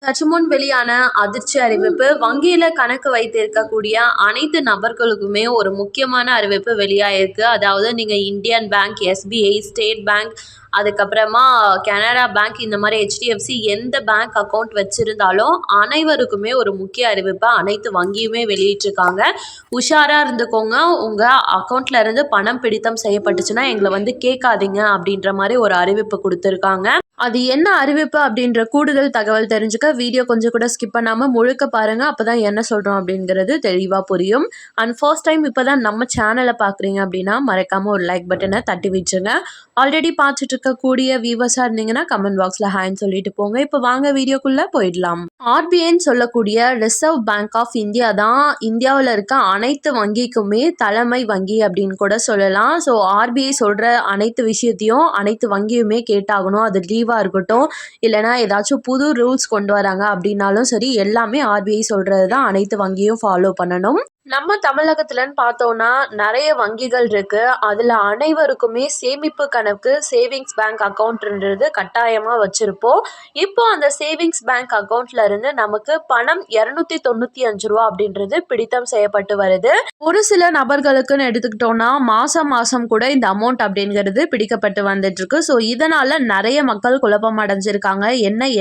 சற்று முன் வெளியான அதிர்ச்சி அறிவிப்பு. வங்கியில கணக்கு வைத்திருக்கக்கூடிய அனைத்து நபர்களுக்குமே ஒரு முக்கியமான அறிவிப்பு வெளியாயிருக்கு. அதாவது நீங்க Indian bank, SBI, state bank, அதுக்கப்புறமா கனரா பேங்க், இந்த மாதிரி ஹெச்டிஎஃப்சி எந்த பேங்க் அக்கௌண்ட் வச்சிருந்தாலும் அனைவருக்குமே ஒரு முக்கிய அறிவிப்பை அனைத்து வங்கியுமே வெளியிட்டிருக்காங்க. உஷாரா இருந்துக்கோங்க. உங்க அக்கௌண்ட்ல இருந்து பணம் பிடித்தம் செய்யப்பட்டுச்சுன்னா எங்களை வந்து கேட்காதீங்க அப்படின்ற மாதிரி ஒரு அறிவிப்பு கொடுத்துருக்காங்க. அது என்ன அறிவிப்பு அப்படின்ற கூடுதல் தகவல் தெரிஞ்சுக்க வீடியோ கொஞ்சம் கூட ஸ்கிப் பண்ணாமல் முழுக்க பாருங்கள். அப்போ தான் என்ன சொல்கிறோம் அப்படிங்கிறது தெளிவாக புரியும். அண்ட் ஃபர்ஸ்ட் டைம் இப்போ தான் நம்ம சேனலை பார்க்குறீங்க அப்படின்னா மறக்காமல் ஒரு லைக் பட்டனை தட்டி விட்டுருங்க. ஆல்ரெடி பார்த்துட்டு இருக்கக்கூடிய வியூவர்ஸாக இருந்தீங்கன்னா கமெண்ட் பாக்ஸில் ஹேன்னு சொல்லிட்டு போங்க. இப்போ வாங்க வீடியோக்குள்ளே போயிடலாம். ஆர்பிஐன்னு சொல்லக்கூடிய ரிசர்வ் பேங்க் ஆஃப் இந்தியா தான் இந்தியாவில் இருக்க அனைத்து வங்கிக்குமே தலைமை வங்கி அப்படின்னு கூட சொல்லலாம். ஸோ ஆர்பிஐ சொல்கிற அனைத்து விஷயத்தையும் அனைத்து வங்கியுமே கேட்டாகணும். அது லீவாக இருக்கட்டும், இல்லைனா ஏதாச்சும் புது ரூல்ஸ் கொண்டு வராங்க அப்படின்னாலும் சரி, எல்லாமே ஆர்பிஐ சொல்கிறது தான் அனைத்து வங்கியும் ஃபாலோ பண்ணணும். நம்ம தமிழகத்துலன்னு பார்த்தோம்னா நிறைய வங்கிகள் இருக்கு. அதுல அனைவருக்குமே சேமிப்பு கணக்கு, சேவிங்ஸ் பேங்க் அக்கௌண்ட்ன்றது கட்டாயமா வச்சிருப்போம். இப்போ அந்த சேவிங்ஸ் பேங்க் அக்கௌண்ட்ல இருந்து நமக்கு பணம் 295 ரூபா அப்படின்றது பிடித்தம் செய்யப்பட்டு வருது. ஒரு சில நபர்களுக்குன்னு எடுத்துக்கிட்டோம்னா மாசம் கூட இந்த அமௌண்ட் அப்படிங்கிறது பிடிக்கப்பட்டு வந்துட்டு இருக்கு. ஸோ இதனால நிறைய மக்கள் குழப்பம் அடைஞ்சிருக்காங்க.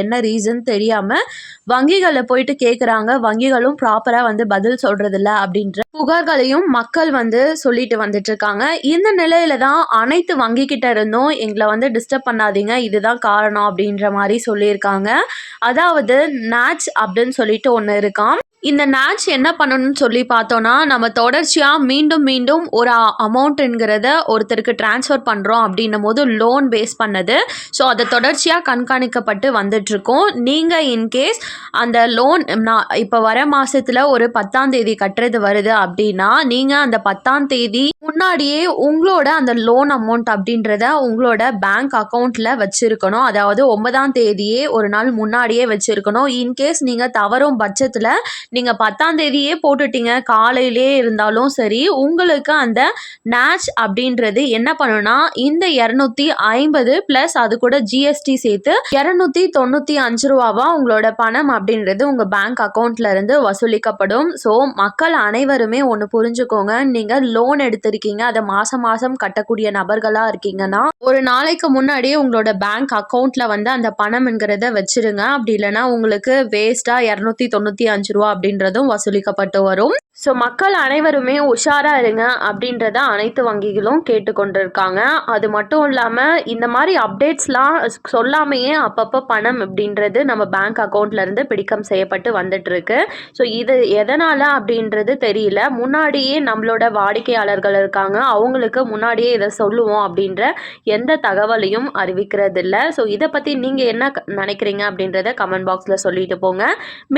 என்ன ரீசன் தெரியாம வங்கிகளை போயிட்டு கேட்குறாங்க. வங்கிகளும் ப்ராப்பரா வந்து பதில் சொல்றது இல்லை அப்படின்ற புகார்களையும் மக்கள் வந்து சொல்லிட்டு வந்துட்டு இருக்காங்க. இந்த நிலையில தான் அனைத்து வங்கி கிட்ட இருந்தும் எங்களை வந்து டிஸ்டர்ப் பண்ணாதீங்க, இதுதான் காரணம் அப்படின்ற மாதிரி சொல்லியிருக்காங்க. அதாவது நாச் அப்படின்னு சொல்லிட்டு ஒன்று இருக்கான். இந்த நாச் என்ன பண்ணணும்னு சொல்லி பார்த்தோன்னா, நம்ம தொடர்ச்சியாக மீண்டும் ஒரு அமௌண்ட்டுங்கிறத ஒருத்தருக்கு டிரான்ஸ்ஃபர் பண்ணுறோம் அப்படின்னும் போது லோன் பேஸ் பண்ணது. ஸோ அதை தொடர்ச்சியாக கண்காணிக்கப்பட்டு வந்துட்ருக்கோம். நீங்கள் இன்கேஸ் அந்த லோன் நான் இப்போ வர மாதத்தில் ஒரு 10ஆம் தேதி கட்டுறது வருது அப்படின்னா, நீங்கள் அந்த 10ஆம் தேதி முன்னாடியே உங்களோட அந்த லோன் அமௌண்ட் அப்படின்றத உங்களோட பேங்க் அக்கௌண்ட்டில் வச்சுருக்கணும். அதாவது 9ஆம் தேதியே ஒரு நாள் முன்னாடியே வச்சுருக்கணும். இன்கேஸ் நீங்கள் தவறும் பட்சத்தில் நீங்கள் 10ஆம் தேதியே போட்டுட்டீங்க, காலையிலே இருந்தாலும் சரி, உங்களுக்கு அந்த நாச் அப்படின்றது என்ன பண்ணுன்னா, இந்த 250 ப்ளஸ் அது கூட ஜிஎஸ்டி சேர்த்து 295 ரூபாவா உங்களோட பணம் அப்படின்றது உங்கள் பேங்க் அக்கௌண்ட்ல இருந்து வசூலிக்கப்படும். ஸோ மக்கள் அனைவருமே ஒன்று புரிஞ்சுக்கோங்க. நீங்கள் லோன் எடுத்திருக்கீங்க, அதை மாதம் கட்டக்கூடிய நபர்களாக இருக்கீங்கன்னா ஒரு நாளைக்கு முன்னாடியே உங்களோட பேங்க் அக்கௌண்ட்ல வந்து அந்த பணம்ங்கிறத வச்சிருங்க. அப்படி இல்லைன்னா உங்களுக்கு வேஸ்ட்டாக 295 ரூபா அப்படின்றதும் வசூலிக்கப்பட்டு வரும். ஸோ மக்கள் அனைவருமே உஷாராக இருங்க அப்படின்றத அனைத்து வங்கிகளும் கேட்டுக்கொண்டிருக்காங்க. அது மட்டும் இல்லாமல் இந்த மாதிரி அப்டேட்ஸ்லாம் சொல்லாமையே அப்பப்போ பணம் அப்படின்றது நம்ம பேங்க் அக்கௌண்ட்லேருந்து பிடிக்கம் செய்யப்பட்டு வந்துட்டுருக்கு. ஸோ இது எதனால் அப்படின்றது தெரியல. முன்னாடியே நம்மளோட வாடிக்கையாளர்கள் இருக்காங்க, அவங்களுக்கு முன்னாடியே இதை சொல்லுவோம் அப்படின்ற எந்த தகவலையும் அறிவிக்கிறதில்ல. ஸோ இதை பற்றி நீங்கள் என்ன நினைக்கிறீங்க அப்படின்றத கமெண்ட் பாக்ஸில் சொல்லிட்டு போங்க.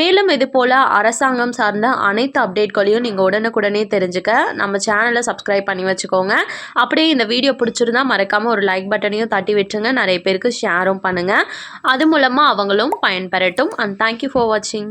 மேலும் இது போல் அரசாங்கம் சார்ந்த அனைத்து அப்டேட்களையும் நீங்கள் உடனுக்குடனே தெரிஞ்சுக்க நம்ம சேனலை சப்ஸ்கிரைப் பண்ணி வச்சுக்கோங்க. அப்படியே இந்த வீடியோ பிடிச்சிருந்தா மறக்காமல் ஒரு லைக் பட்டனையும் தட்டி விட்டுருங்க. நிறைய பேருக்கு ஷேரும் பண்ணுங்கள். அது மூலமாக அவங்களும் பயன்பெறட்டும். அண்ட் தேங்க்யூ ஃபார் வாட்சிங்.